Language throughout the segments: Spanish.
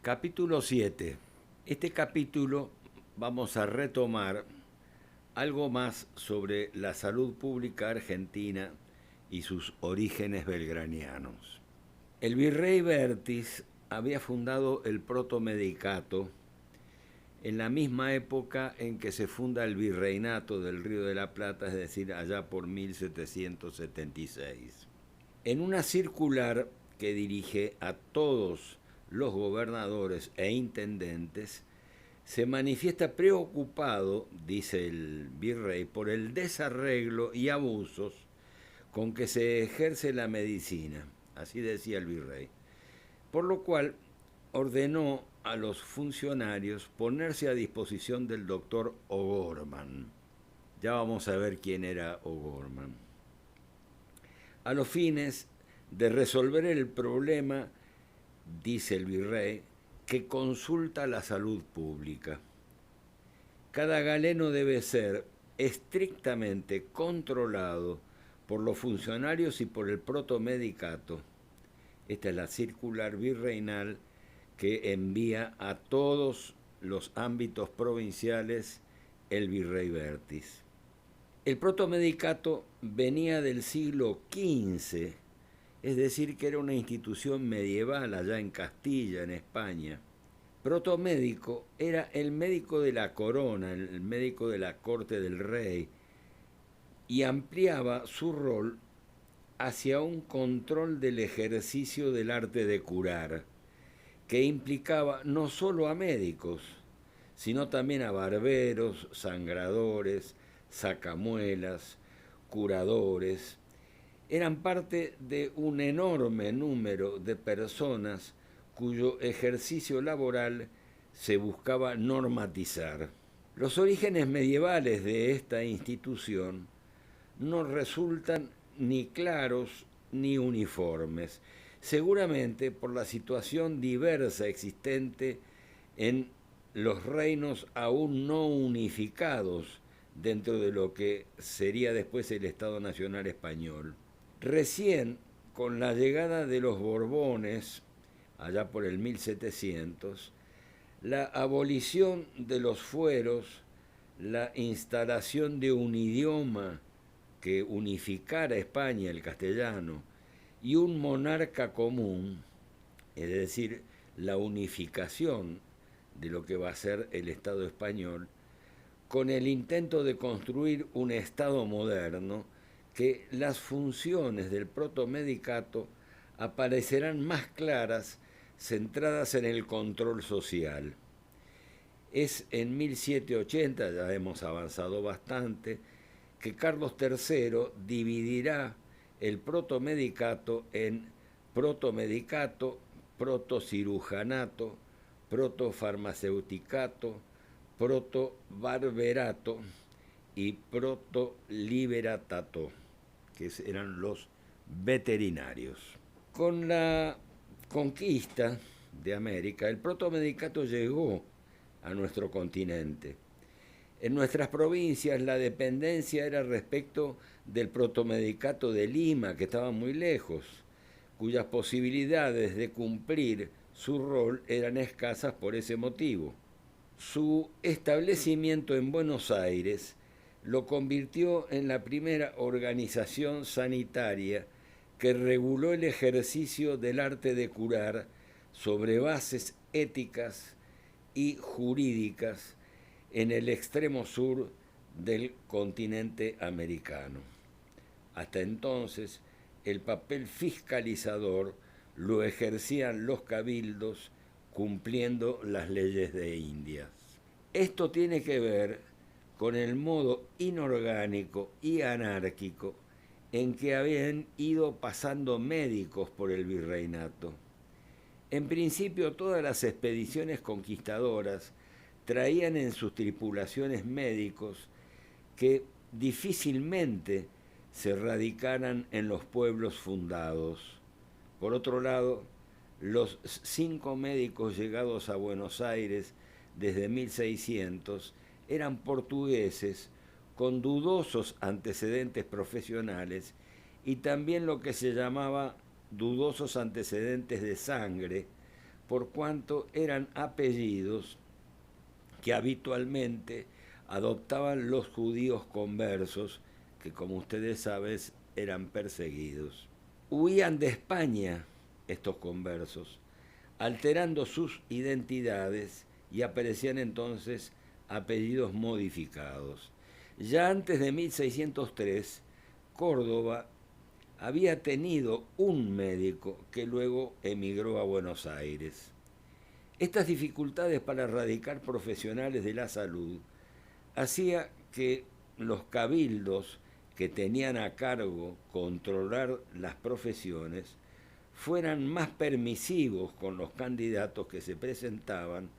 Capítulo 7. Este capítulo vamos a retomar algo más sobre la salud pública argentina y sus orígenes belgranianos. El virrey Vértiz había fundado el protomedicato en la misma época en que se funda el virreinato del Río de la Plata, es decir, allá por 1776. En una circular que dirige a todos los gobernadores e intendentes, se manifiesta preocupado, dice el virrey, por el desarreglo y abusos con que se ejerce la medicina, así decía el virrey, por lo cual ordenó a los funcionarios ponerse a disposición del doctor O'Gorman. Ya vamos a ver quién era O'Gorman. A los fines de resolver el problema, dice el virrey, que consulta la salud pública. Cada galeno debe ser estrictamente controlado por los funcionarios y por el protomedicato. Esta es la circular virreinal que envía a todos los ámbitos provinciales el virrey Vértiz. El protomedicato venía del siglo XV, es decir, que era una institución medieval allá en Castilla, en España. Protomédico era el médico de la corona, el médico de la corte del rey, y ampliaba su rol hacia un control del ejercicio del arte de curar, que implicaba no solo a médicos, sino también a barberos, sangradores, sacamuelas, curadores. Eran parte de un enorme número de personas cuyo ejercicio laboral se buscaba normatizar. Los orígenes medievales de esta institución no resultan ni claros ni uniformes, seguramente por la situación diversa existente en los reinos aún no unificados dentro de lo que sería después el Estado Nacional Español. Recién, con la llegada de los Borbones, allá por el 1700, la abolición de los fueros, la instalación de un idioma que unificara España, el castellano, y un monarca común, es decir, la unificación de lo que va a ser el Estado español, con el intento de construir un Estado moderno, que las funciones del protomedicato aparecerán más claras, centradas en el control social. Es en 1780, ya hemos avanzado bastante, que Carlos III dividirá el protomedicato en protomedicato, protocirujanato, protofarmaceuticato, protobarberato y protoliberatato, que eran los veterinarios. Con la conquista de América, el protomedicato llegó a nuestro continente. En nuestras provincias la dependencia era respecto del protomedicato de Lima, que estaba muy lejos, cuyas posibilidades de cumplir su rol eran escasas por ese motivo. Su establecimiento en Buenos Aires lo convirtió en la primera organización sanitaria que reguló el ejercicio del arte de curar sobre bases éticas y jurídicas en el extremo sur del continente americano. Hasta entonces, el papel fiscalizador lo ejercían los cabildos cumpliendo las leyes de Indias. Esto tiene que ver con el modo inorgánico y anárquico en que habían ido pasando médicos por el virreinato. En principio, todas las expediciones conquistadoras traían en sus tripulaciones médicos que difícilmente se radicaran en los pueblos fundados. Por otro lado, los 5 médicos llegados a Buenos Aires desde 1600 eran portugueses con dudosos antecedentes profesionales y también lo que se llamaba dudosos antecedentes de sangre, por cuanto eran apellidos que habitualmente adoptaban los judíos conversos, que como ustedes saben eran perseguidos. Huían de España estos conversos, alterando sus identidades, y aparecían entonces apellidos modificados. Ya antes de 1603, Córdoba había tenido un médico que luego emigró a Buenos Aires. Estas dificultades para erradicar profesionales de la salud hacía que los cabildos que tenían a cargo controlar las profesiones fueran más permisivos con los candidatos que se presentaban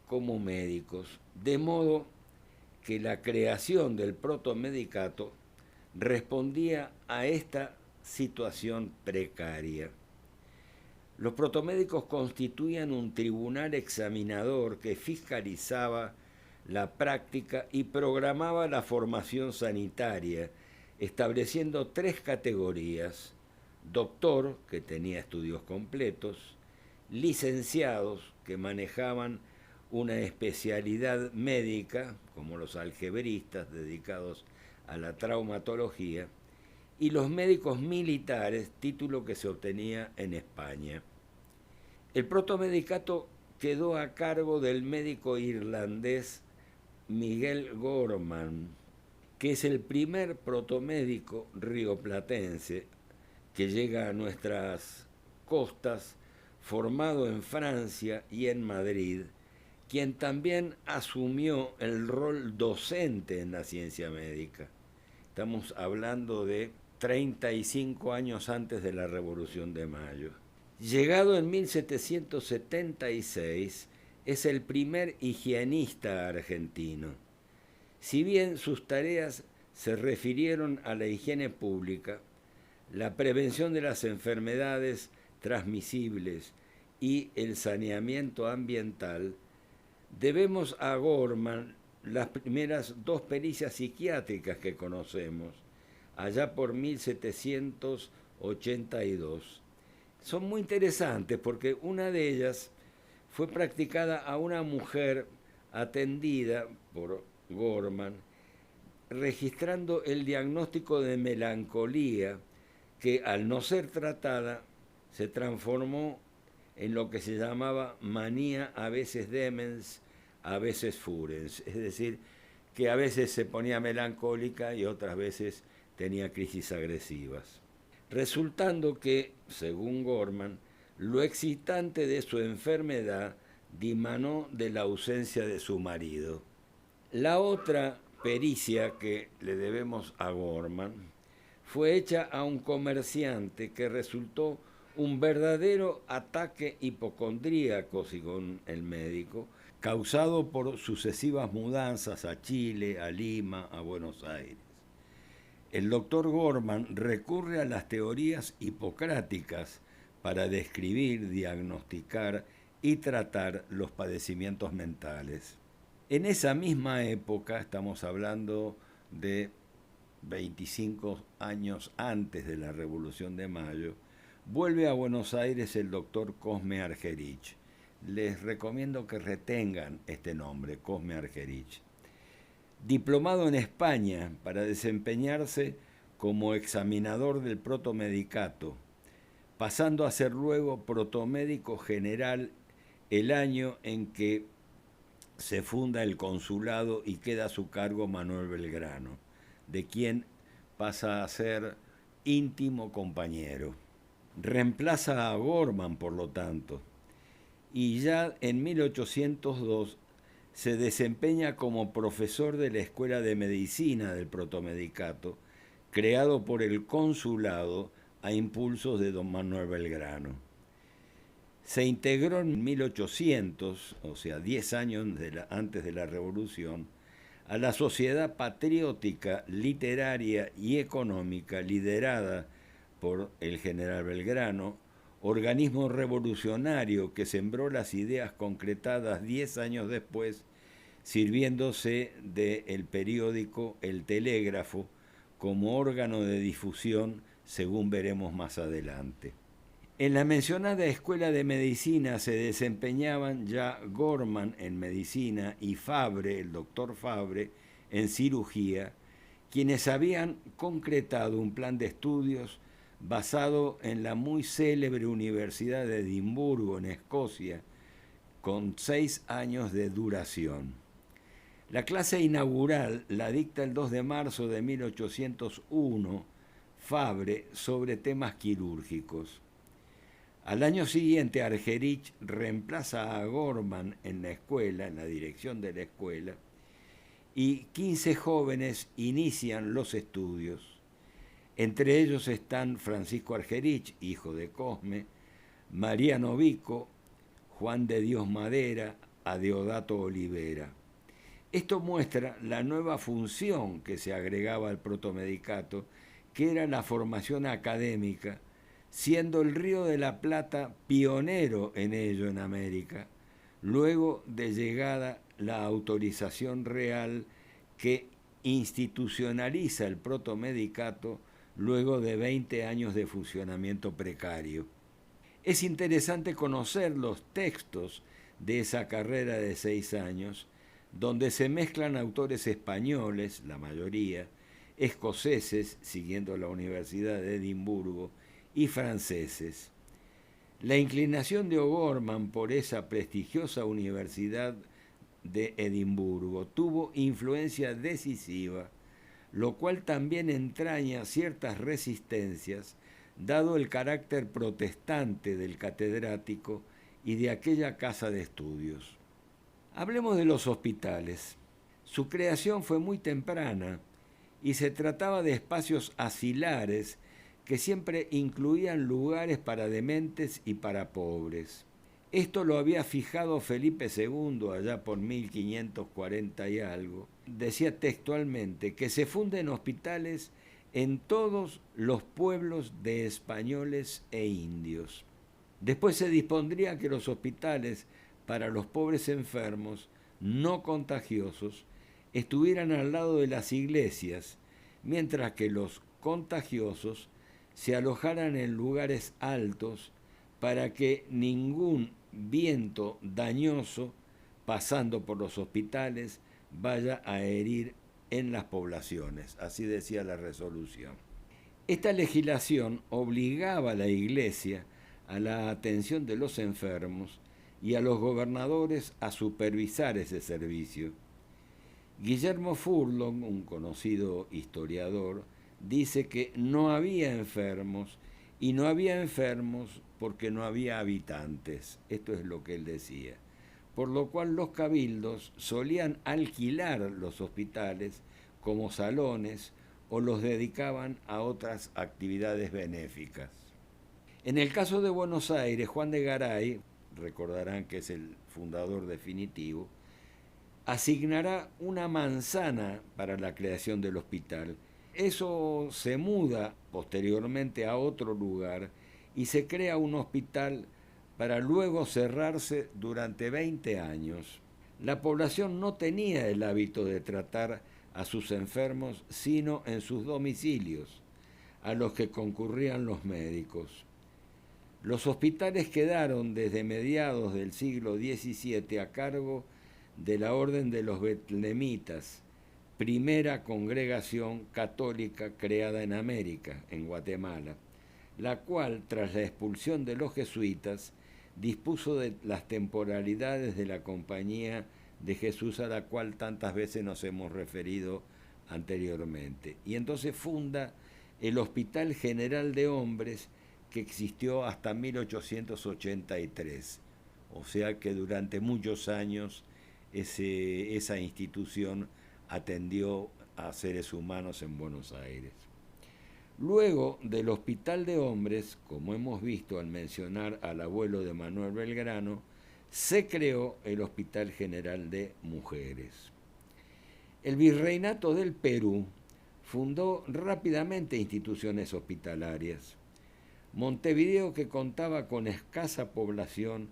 como médicos, de modo que la creación del protomedicato respondía a esta situación precaria. Los protomédicos constituían un tribunal examinador que fiscalizaba la práctica y programaba la formación sanitaria, estableciendo 3 categorías: doctor, que tenía estudios completos; licenciados, que manejaban una especialidad médica, como los algebristas dedicados a la traumatología; y los médicos militares, título que se obtenía en España. El protomedicato quedó a cargo del médico irlandés Miguel Gorman, que es el primer protomédico rioplatense que llega a nuestras costas, formado en Francia y en Madrid, quien también asumió el rol docente en la ciencia médica. Estamos hablando de 35 años antes de la Revolución de Mayo. Llegado en 1776, es el primer higienista argentino. Si bien sus tareas se refirieron a la higiene pública, la prevención de las enfermedades transmisibles y el saneamiento ambiental, debemos a Gorman las primeras 2 pericias psiquiátricas que conocemos, allá por 1782. Son muy interesantes porque una de ellas fue practicada a una mujer atendida por Gorman, registrando el diagnóstico de melancolía, que al no ser tratada se transformó en lo que se llamaba manía, a veces demens, a veces furens, es decir, que a veces se ponía melancólica y otras veces tenía crisis agresivas. Resultando que, según Gorman, lo excitante de su enfermedad dimanó de la ausencia de su marido. La otra pericia que le debemos a Gorman fue hecha a un comerciante que resultó un verdadero ataque hipocondríaco, según el médico, causado por sucesivas mudanzas a Chile, a Lima, a Buenos Aires. El doctor Gorman recurre a las teorías hipocráticas para describir, diagnosticar y tratar los padecimientos mentales. En esa misma época, estamos hablando de 25 años antes de la Revolución de Mayo, vuelve a Buenos Aires el doctor Cosme Argerich. Les recomiendo que retengan este nombre, Cosme Argerich. Diplomado en España para desempeñarse como examinador del protomedicato, pasando a ser luego protomédico general el año en que se funda el consulado y queda a su cargo Manuel Belgrano, de quien pasa a ser íntimo compañero. Reemplaza a Gorman, por lo tanto, y ya en 1802 se desempeña como profesor de la Escuela de Medicina del Protomedicato, creado por el consulado a impulsos de don Manuel Belgrano. Se integró en 1800, o sea, 10 años antes de la Revolución, a la Sociedad Patriótica, Literaria y Económica liderada por el general Belgrano, organismo revolucionario que sembró las ideas concretadas 10 años después, sirviéndose del periódico El Telégrafo como órgano de difusión, según veremos más adelante. En la mencionada escuela de medicina se desempeñaban ya Gorman en medicina y Fabre, el doctor Fabre, en cirugía, quienes habían concretado un plan de estudios basado en la muy célebre Universidad de Edimburgo, en Escocia, con 6 años de duración. La clase inaugural la dicta el 2 de marzo de 1801 Fabre sobre temas quirúrgicos. Al año siguiente, Argerich reemplaza a Gorman en la escuela, en la dirección de la escuela, y 15 jóvenes inician los estudios. Entre ellos están Francisco Argerich, hijo de Cosme, Mariano Vico, Juan de Dios Madera, Adeodato Olivera. Esto muestra la nueva función que se agregaba al protomedicato, que era la formación académica, siendo el Río de la Plata pionero en ello en América, luego de llegada la autorización real que institucionaliza el protomedicato luego de 20 años de funcionamiento precario. Es interesante conocer los textos de esa carrera de 6 años, donde se mezclan autores españoles, la mayoría, escoceses, siguiendo la Universidad de Edimburgo, y franceses. La inclinación de O'Gorman por esa prestigiosa Universidad de Edimburgo tuvo influencia decisiva, lo cual también entraña ciertas resistencias, dado el carácter protestante del catedrático y de aquella casa de estudios. Hablemos de los hospitales. Su creación fue muy temprana y se trataba de espacios asilares que siempre incluían lugares para dementes y para pobres. Esto lo había fijado Felipe II allá por 1540 y algo. Decía textualmente que se funden hospitales en todos los pueblos de españoles e indios. Después se dispondría que los hospitales para los pobres enfermos no contagiosos estuvieran al lado de las iglesias, mientras que los contagiosos se alojaran en lugares altos para que ningún viento dañoso pasando por los hospitales vaya a herir en las poblaciones. Así decía la resolución. Esta legislación obligaba a la Iglesia a la atención de los enfermos y a los gobernadores a supervisar ese servicio. Guillermo Furlong, un conocido historiador, dice que no había enfermos, y no había enfermos porque no había habitantes. Esto es lo que él decía. Por lo cual los cabildos solían alquilar los hospitales como salones o los dedicaban a otras actividades benéficas. En el caso de Buenos Aires, Juan de Garay, recordarán que es el fundador definitivo, asignará una manzana para la creación del hospital. Eso se muda posteriormente a otro lugar y se crea un hospital para luego cerrarse durante 20 años. La población no tenía el hábito de tratar a sus enfermos sino en sus domicilios, a los que concurrían los médicos. Los hospitales quedaron desde mediados del siglo XVII a cargo de la Orden de los Betlemitas, primera congregación católica creada en América, en Guatemala, la cual, tras la expulsión de los jesuitas, dispuso de las temporalidades de la Compañía de Jesús, a la cual tantas veces nos hemos referido anteriormente. Y entonces funda el Hospital General de Hombres, que existió hasta 1883. O sea que durante muchos años esa institución atendió a seres humanos en Buenos Aires. Luego del Hospital de Hombres, como hemos visto al mencionar al abuelo de Manuel Belgrano, se creó el Hospital General de Mujeres. El Virreinato del Perú fundó rápidamente instituciones hospitalarias. Montevideo, que contaba con escasa población,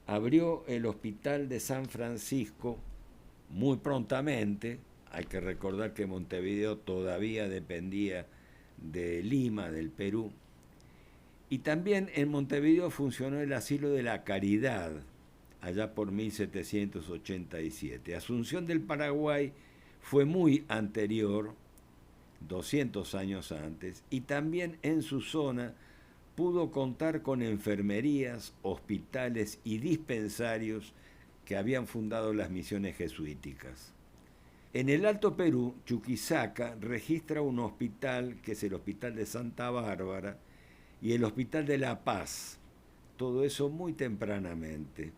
abrió el Hospital de San Francisco muy prontamente. Hay que recordar que Montevideo todavía dependía de Lima, del Perú, Y también en Montevideo funcionó el Asilo de la Caridad, allá por 1787. Asunción del Paraguay fue muy anterior, 200 años antes, y también en su zona pudo contar con enfermerías, hospitales y dispensarios que habían fundado las misiones jesuíticas. En el Alto Perú, Chuquisaca registra un hospital que es el Hospital de Santa Bárbara y el Hospital de La Paz, todo eso muy tempranamente.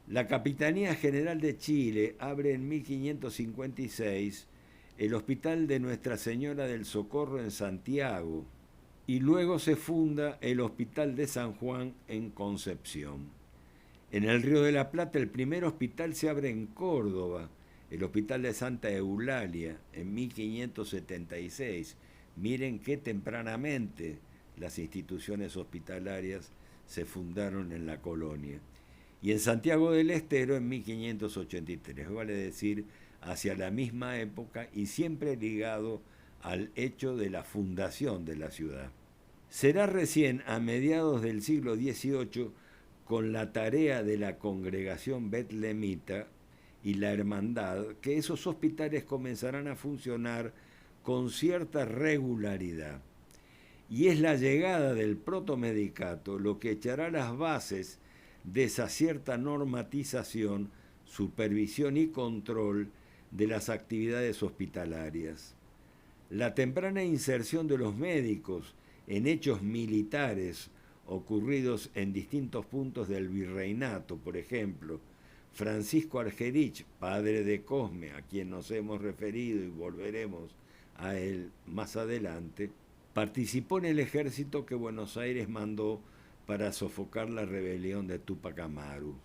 La Capitanía General de Chile abre en 1556 el Hospital de Nuestra Señora del Socorro en Santiago y luego se funda el Hospital de San Juan en Concepción. En el Río de la Plata el primer hospital se abre en Córdoba, el Hospital de Santa Eulalia, en 1576. Miren qué tempranamente las instituciones hospitalarias se fundaron en la colonia. Y en Santiago del Estero en 1583, vale decir, hacia la misma época y siempre ligado al hecho de la fundación de la ciudad. Será recién a mediados del siglo XVIII, con la tarea de la congregación betlemita y la hermandad, que esos hospitales comenzarán a funcionar con cierta regularidad. Y es la llegada del protomedicato lo que echará las bases de esa cierta normatización, supervisión y control de las actividades hospitalarias. La temprana inserción de los médicos en hechos militares ocurridos en distintos puntos del virreinato, por ejemplo, Francisco Argerich, padre de Cosme, a quien nos hemos referido y volveremos a él más adelante, participó en el ejército que Buenos Aires mandó para sofocar la rebelión de Túpac Amaru.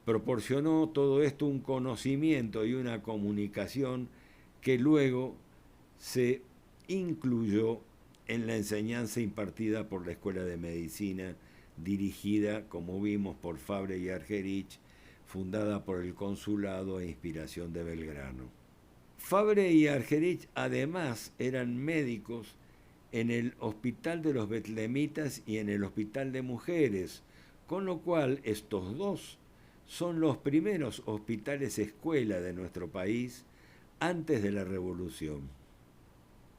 Proporcionó todo esto un conocimiento y una comunicación que luego se incluyó en la enseñanza impartida por la Escuela de Medicina, dirigida, como vimos, por Fabre y Argerich, fundada por el Consulado e inspiración de Belgrano. Fabre y Argerich además eran médicos en el Hospital de los Betlemitas y en el Hospital de Mujeres, con lo cual estos dos son los primeros hospitales escuela de nuestro país antes de la Revolución.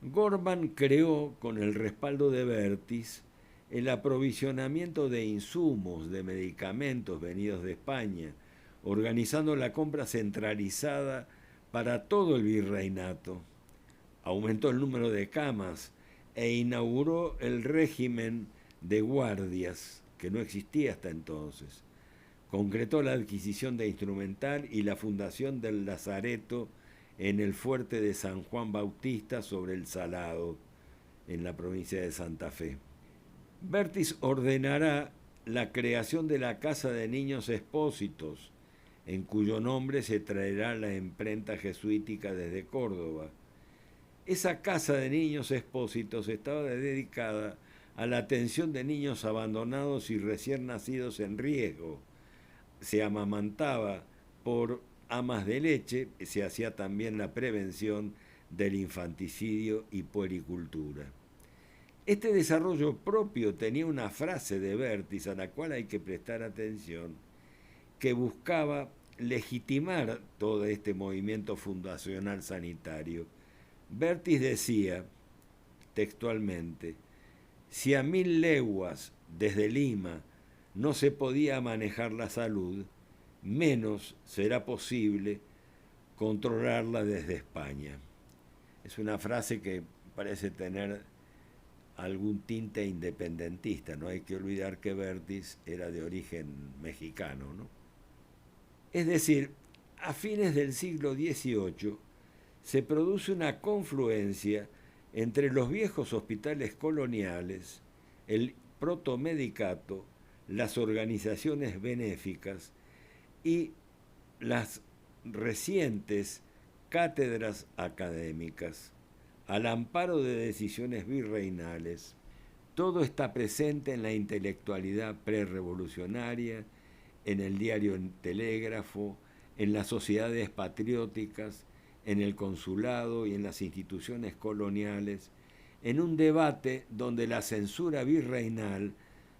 Gorman creó, con el respaldo de Bertis, el aprovisionamiento de insumos, de medicamentos venidos de España, organizando la compra centralizada para todo el virreinato. Aumentó el número de camas e inauguró el régimen de guardias, que no existía hasta entonces. Concretó la adquisición de instrumental y la fundación del lazareto en el fuerte de San Juan Bautista sobre el Salado, en la provincia de Santa Fe. Bertis ordenará la creación de la Casa de Niños Expósitos, en cuyo nombre se traerá la imprenta jesuítica desde Córdoba. Esa Casa de Niños Expósitos estaba dedicada a la atención de niños abandonados y recién nacidos en riesgo. Se amamantaba por amas de leche, se hacía también la prevención del infanticidio y puericultura. Este desarrollo propio tenía una frase de Bertis a la cual hay que prestar atención, que buscaba legitimar todo este movimiento fundacional sanitario. Bertis decía, textualmente, si a 1000 leguas desde Lima no se podía manejar la salud, menos será posible controlarla desde España. Es una frase que parece tener algún tinte independentista, no hay que olvidar que Bertis era de origen mexicano, ¿no? Es decir, a fines del siglo XVIII se produce una confluencia entre los viejos hospitales coloniales, el protomedicato, las organizaciones benéficas y las recientes cátedras académicas, al amparo de decisiones virreinales. Todo está presente en la intelectualidad prerrevolucionaria, en el diario Telégrafo, en las sociedades patrióticas, en el consulado y en las instituciones coloniales, en un debate donde la censura virreinal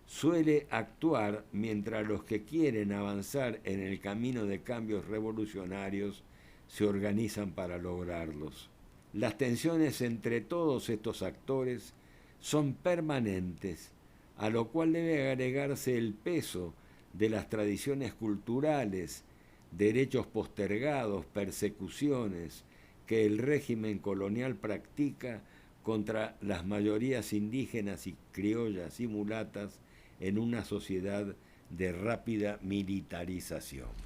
suele actuar mientras los que quieren avanzar en el camino de cambios revolucionarios se organizan para lograrlos. Las tensiones entre todos estos actores son permanentes, a lo cual debe agregarse el peso de las tradiciones culturales, derechos postergados, persecuciones que el régimen colonial practica contra las mayorías indígenas y criollas y mulatas en una sociedad de rápida militarización.